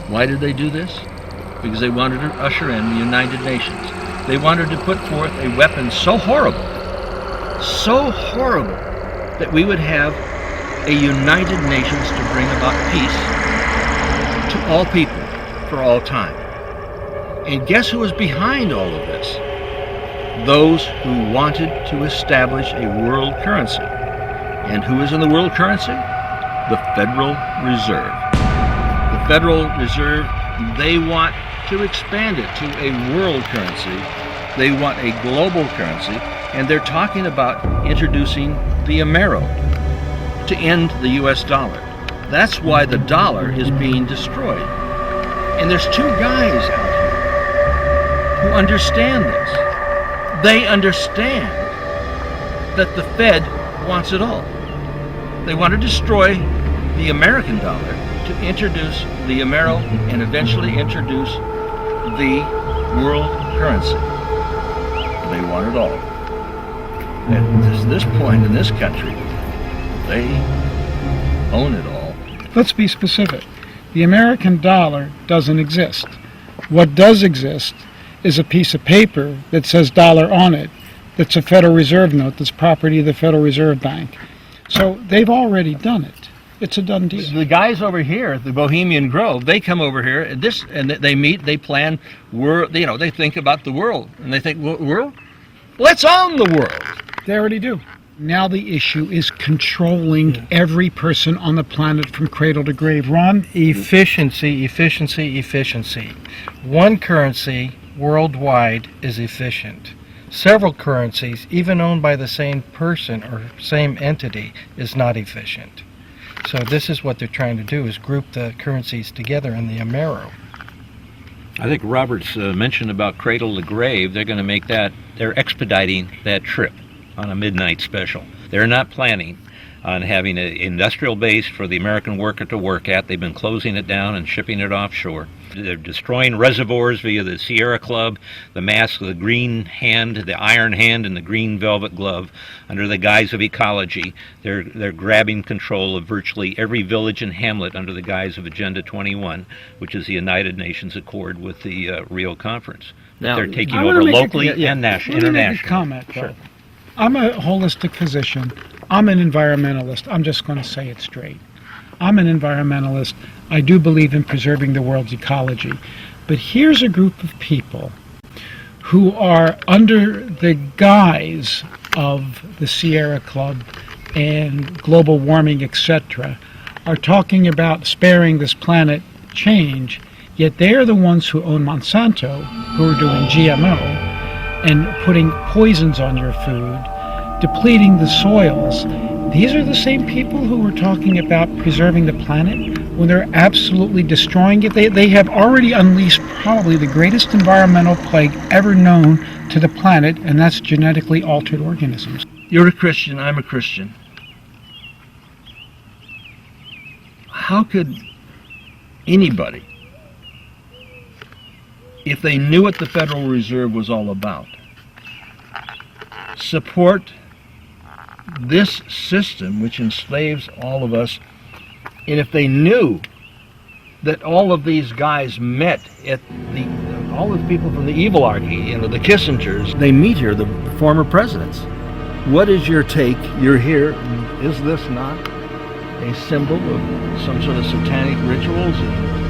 Why did they do this? Because they wanted to usher in the United Nations. They wanted to put forth a weapon so horrible, that we would have a United Nations to bring about peace to all people for all time. And guess who was behind all of this? Those who wanted to establish a world currency. And who is in the world currency? The Federal Reserve. The Federal Reserve, they want to expand it to a world currency. They want a global currency, and they're talking about introducing the Amero to end the US dollar. That's why the dollar is being destroyed. And there's two guys out here who understand this. They understand that the Fed wants it all. They want to destroy the American dollar to introduce the Amero and eventually introduce the world currency. They want it all. At this point in this country, they own it all. Let's be specific. The American dollar doesn't exist. What does exist is a piece of paper that says dollar on it, that's a Federal Reserve note, that's property of the Federal Reserve Bank. So they've already done it. It's a done deal. The guys over here, the Bohemian Grove, they come over here and they meet, they plan, they think about the world. And they think, world? Let's own the world. They already do. Now the issue is controlling every person on the planet from cradle to grave. Ron? Efficiency, efficiency, efficiency. One currency worldwide is efficient. Several currencies, even owned by the same person or same entity, is not efficient. So this is what they're trying to do, is group the currencies together in the Amero. I think Robert's mentioned about cradle to grave. They're going to make that, they're expediting that trip on a midnight special. They're not planning on having an industrial base for the American worker to work at. They've been closing it down and shipping it offshore. They're destroying reservoirs via the Sierra Club, the mask of the green hand, the iron hand, and the green velvet glove. Under the guise of ecology, they're grabbing control of virtually every village and hamlet under the guise of Agenda 21, which is the United Nations Accord with the Rio Conference. Now, they're taking over locally and internationally. Let me make a comment, though. Sure. I'm a holistic physician. I'm an environmentalist. I'm just going to say it straight. I'm an environmentalist. I do believe in preserving the world's ecology. But here's a group of people who are under the guise of the Sierra Club and global warming, etc., are talking about sparing this planet change, yet they're the ones who own Monsanto, who are doing GMO and putting poisons on your food, depleting the soils. These are the same people who were talking about preserving the planet when they're absolutely destroying it. They have already unleashed probably the greatest environmental plague ever known to the planet, and that's genetically altered organisms. You're a Christian, I'm a Christian. How could anybody, if they knew what the Federal Reserve was all about, support this system which enslaves all of us, and if they knew that all of these guys met at all the people from the evilarchy, the Kissingers, they meet here, the former presidents. What is your take? You're here. Is this not a symbol of some sort of satanic rituals?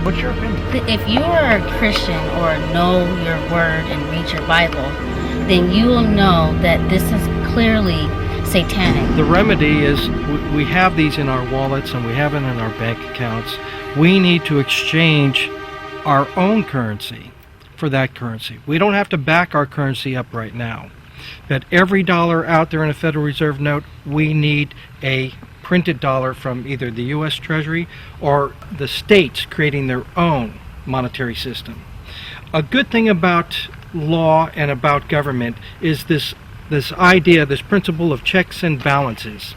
What's your opinion? If you are a Christian or know your word and read your Bible, then you will know that this is clearly satanic. The remedy is we have these in our wallets and we have it in our bank accounts. We need to exchange our own currency for that currency. We don't have to back our currency up right now. But every dollar out there in a Federal Reserve note, we need a printed dollar from either the U.S. Treasury or the states creating their own monetary system. A good thing about law and about government is this idea, this principle of checks and balances.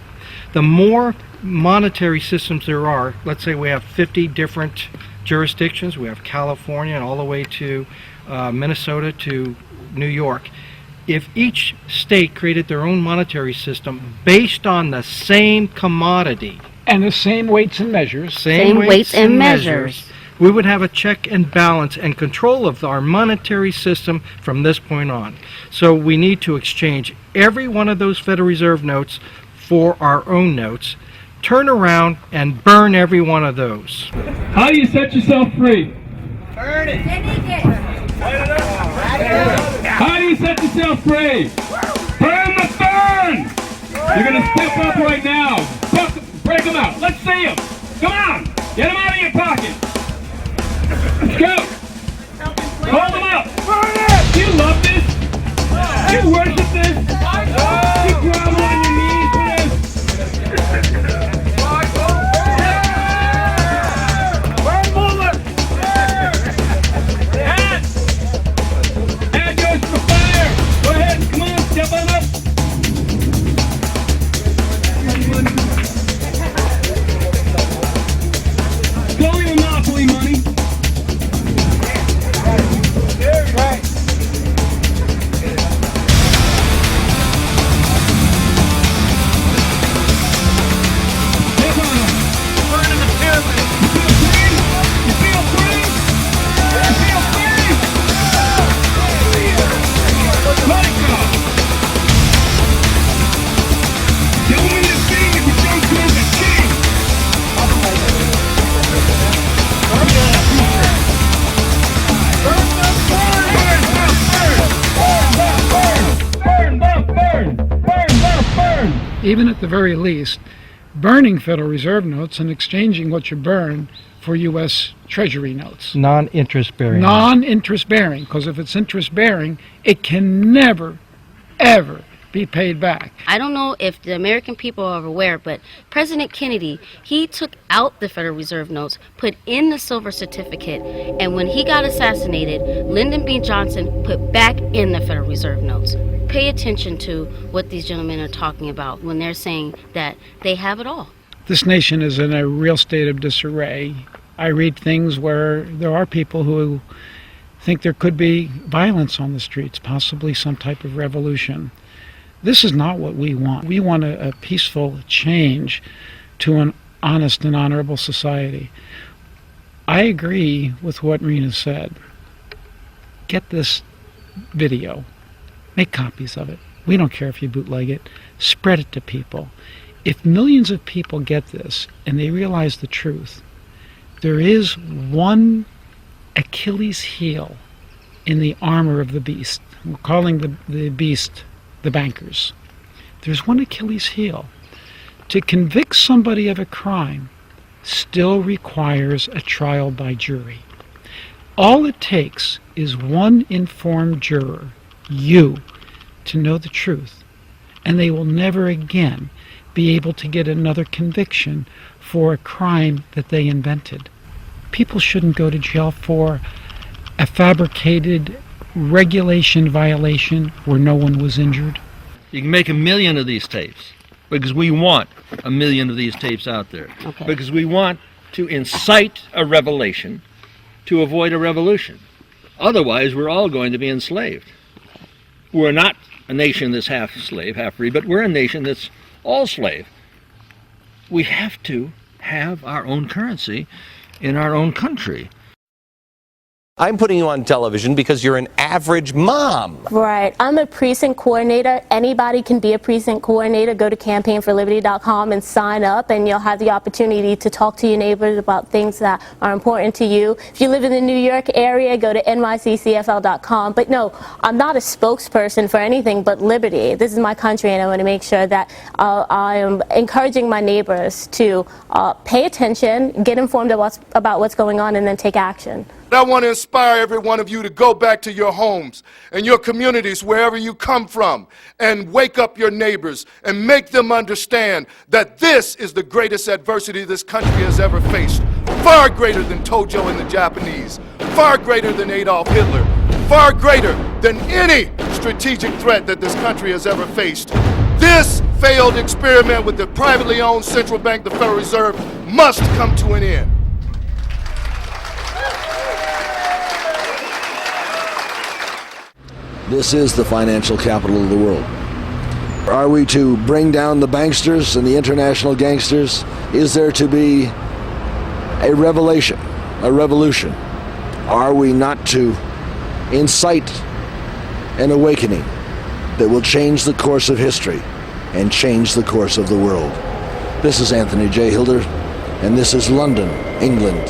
The more monetary systems there are, let's say we have 50 different jurisdictions, we have California and all the way to Minnesota to New York. If each state created their own monetary system based on the same commodity And the same weights and measures. Same weights and measures. We would have a check and balance and control of our monetary system from this point on. So we need to exchange every one of those Federal Reserve notes for our own notes, turn around and burn every one of those. How do you set yourself free? Burn it. How do you set yourself free? Burn the burn! You're gonna step up right now. Break them out. Let's see them. Come on. Get them out of your pocket. Let's go. Hold them up. Do you love this? Do you worship this? Do you grovel on your knees for this? Add yours for fire. Go ahead. Come on. Step on up. Going monopoly money. Even at the very least, burning Federal Reserve notes and exchanging what you burn for U.S. Treasury notes. Non-interest bearing. Non-interest bearing, because if it's interest bearing, it can never, ever be paid back. I don't know if the American people are aware, but President Kennedy, he took out the Federal Reserve notes, put in the silver certificate, and when he got assassinated, Lyndon B. Johnson put back in the Federal Reserve notes. Pay attention to what these gentlemen are talking about when they're saying that they have it all. This nation is in a real state of disarray. I read things where there are people who think there could be violence on the streets, possibly some type of revolution. This is not what we want. We want a peaceful change to an honest and honorable society. I agree with what Rena said. Get this video. Make copies of it. We don't care if you bootleg it. Spread it to people. If millions of people get this and they realize the truth, there is one Achilles heel in the armor of the beast. We're calling the beast the bankers. There's one Achilles heel. To convict somebody of a crime still requires a trial by jury. All it takes is one informed juror, you, to know the truth, and they will never again be able to get another conviction for a crime that they invented. People shouldn't go to jail for a fabricated regulation violation where no one was injured. You can make 1 million of these tapes because we want 1 million of these tapes out there. Okay. Because we want to incite a revelation to avoid a revolution. Otherwise, we're all going to be enslaved. We're not a nation that's half slave, half free, but we're a nation that's all slave. We have to have our own currency in our own country. I'm putting you on television because you're an average mom. Right. I'm a precinct coordinator. Anybody can be a precinct coordinator. Go to campaignforliberty.com and sign up, and you'll have the opportunity to talk to your neighbors about things that are important to you. If you live in the New York area, go to nyccfl.com. But no, I'm not a spokesperson for anything but liberty. This is my country, and I want to make sure that I am encouraging my neighbors to pay attention, get informed about what's going on, and then take action. I want to inspire every one of you to go back to your homes and your communities, wherever you come from, and wake up your neighbors and make them understand that this is the greatest adversity this country has ever faced. Far greater than Tojo and the Japanese, far greater than Adolf Hitler, far greater than any strategic threat that this country has ever faced. This failed experiment with the privately owned central bank, the Federal Reserve, must come to an end. This is the financial capital of the world. Are we to bring down the banksters and the international gangsters? Is there to be a revelation a revolution? Are we not to incite an awakening that will change the course of history and change the course of the world? This is Anthony J. Hilder, and this is London, England.